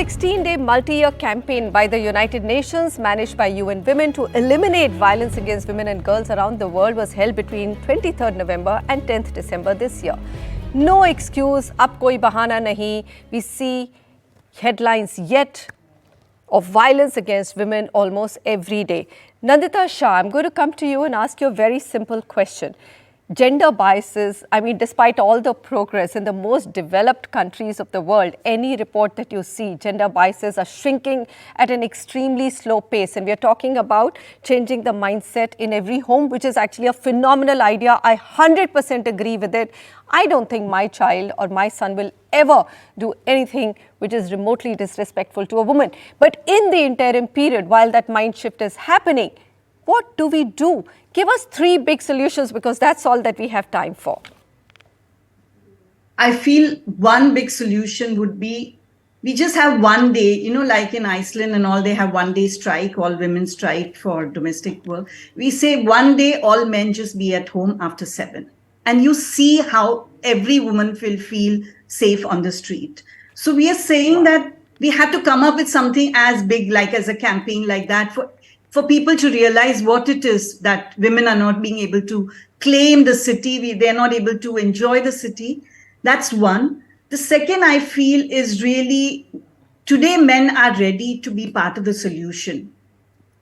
16-day multi-year campaign by the United Nations managed by UN Women to eliminate violence against women and girls around the world was held between 23rd November and 10th December this year. No excuse, ab koi bahana nahi. We see headlines yet of violence against women almost every day. Nandita Shah, I'm going to come to you and ask you a very simple question. Gender biases, despite all the progress in the most developed countries of the world, any report that you see, gender biases are shrinking at an extremely slow pace. And we are talking about changing the mindset in every home, which is actually a phenomenal idea. I 100% agree with it. I don't think my child or my son will ever do anything which is remotely disrespectful to a woman. But in the interim period, while that mind shift is happening, what do we do? Give us 3 big solutions, because that's all that we have time for. I feel one big solution would be, we just have one day, like in Iceland and all, they have one day strike, all women strike for domestic work. We say one day, all men just be at home after 7. And you see how every woman will feel safe on the street. So we are saying that we have to come up with something as big, like as a campaign like that, for people to realize what it is that women are not being able to claim the city. They're not able to enjoy the city. That's one. The second, I feel, is really today men are ready to be part of the solution.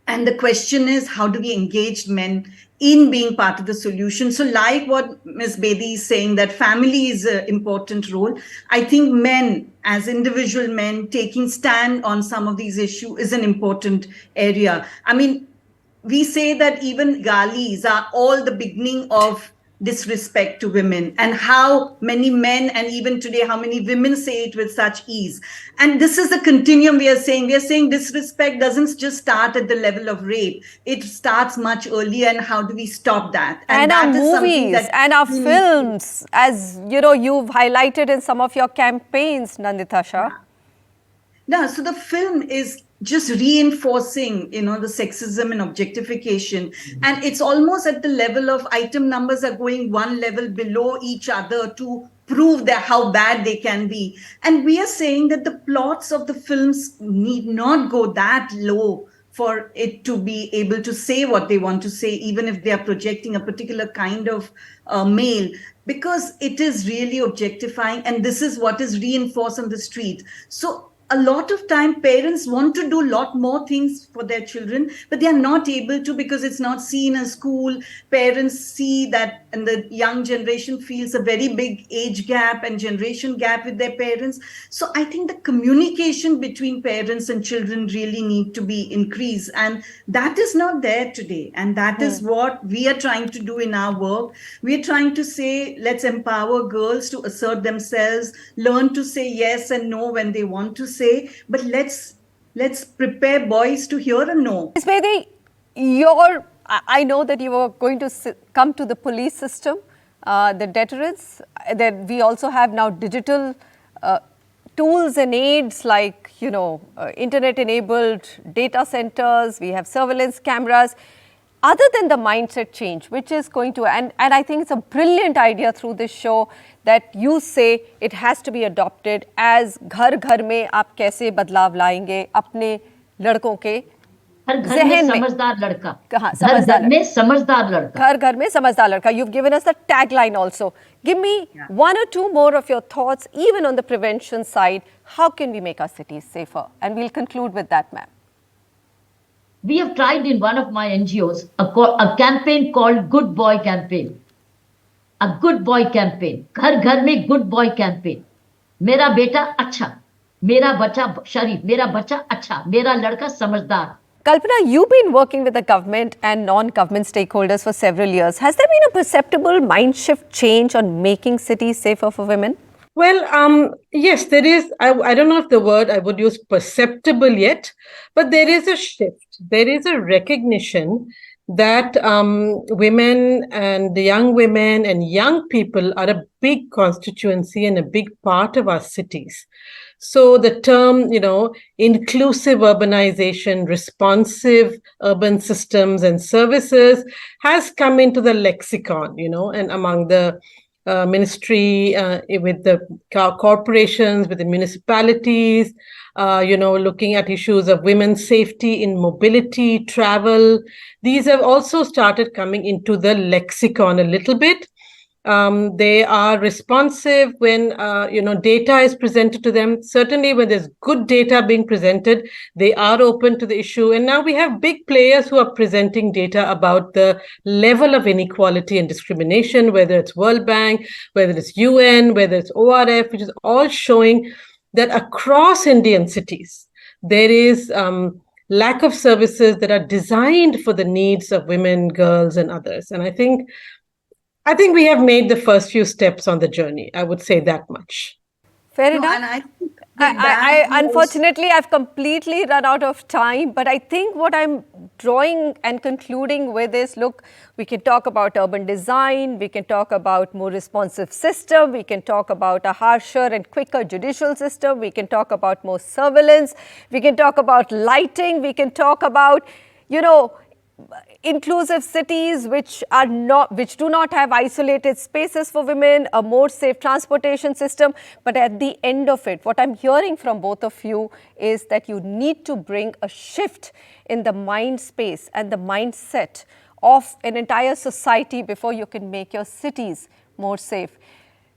And the question is, how do we engage men in being part of the solution? So like what Ms. Bedi is saying, that family is an important role. I think men, as individual men, taking stand on some of these issues is an important area. We say that even galis are all the beginning of disrespect to women, and how many men and even today how many women say it with such ease. And this is the continuum we are saying. We are saying disrespect doesn't just start at the level of rape. It starts much earlier, and how do we stop that? And our movies and our films, as you've highlighted in some of your campaigns, Nandita Shah. No, so the film is just reinforcing, the sexism and objectification. And it's almost at the level of item numbers are going one level below each other to prove that how bad they can be. And we are saying that the plots of the films need not go that low for it to be able to say what they want to say, even if they are projecting a particular kind of male, because it is really objectifying. And this is what is reinforced on the street. So a lot of time parents want to do a lot more things for their children, but they are not able to because it's not seen in school. Parents see that, and the young generation feels a very big age gap and generation gap with their parents. So I think the communication between parents and children really need to be increased. And that is not there today. And that is what we are trying to do in our work. We are trying to say, let's empower girls to assert themselves, learn to say yes and no when they want to say, but let's prepare boys to hear a no. Ms. Bedi, I know that you were going to come to the police system, the deterrence. That we also have now digital tools and aids like internet-enabled data centers. We have surveillance cameras. Other than the mindset change, which is going to, and I think it's a brilliant idea through this show that you say it has to be adopted as घर घर में आप कैसे बदलाव लाएंगे अपने लड़कों के घर में समझदार लड़का, घर में समझदार लड़का, घर में समझदार लड़का. You've given us the tagline also. Give me 1 or 2 more of your thoughts, even on the prevention side. How can we make our cities safer? And we'll conclude with that, ma'am. We have tried in one of my NGOs a campaign called Good Boy Campaign. A good boy campaign. घर घर में good boy campaign. मेरा बेटा अच्छा, मेरा बच्चा शरीफ, मेरा बच्चा अच्छा, मेरा लड़का समझदार. Kalpana, you've been working with the government and non-government stakeholders for several years. Has there been a perceptible mind shift change on making cities safer for women? Well, yes, there is. I don't know if the word I would use perceptible yet, but there is a shift. There is a recognition that women and young women and young people are a big constituency and a big part of our cities. So the term, inclusive urbanization, responsive urban systems and services has come into the lexicon, and among the ministry, with the corporations, with the municipalities, looking at issues of women's safety in mobility, travel. These have also started coming into the lexicon a little bit. They are responsive when data is presented to them. Certainly when there's good data being presented, they are open to the issue. And now we have big players who are presenting data about the level of inequality and discrimination, whether it's World Bank, whether it's UN, whether it's ORF, which is all showing that across Indian cities, there is lack of services that are designed for the needs of women, girls, and others. And I think we have made the first few steps on the journey. I would say that much. Fair No, enough. and I think with I that, we unfortunately, I've completely run out of time, but I think what I'm drawing and concluding with is, look, we can talk about urban design, we can talk about more responsive system, we can talk about a harsher and quicker judicial system, we can talk about more surveillance, we can talk about lighting, we can talk about, inclusive cities which do not have isolated spaces for women, a more safe transportation system. But at the end of it, what I'm hearing from both of you is that you need to bring a shift in the mind space and the mindset of an entire society before you can make your cities more safe.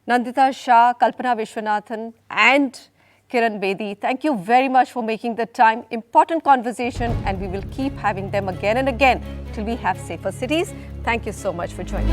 Nandita Shah, Kalpana Vishwanathan and Kiran Bedi, thank you very much for making the time. Important conversation, and we will keep having them again and again till we have safer cities. Thank you so much for joining.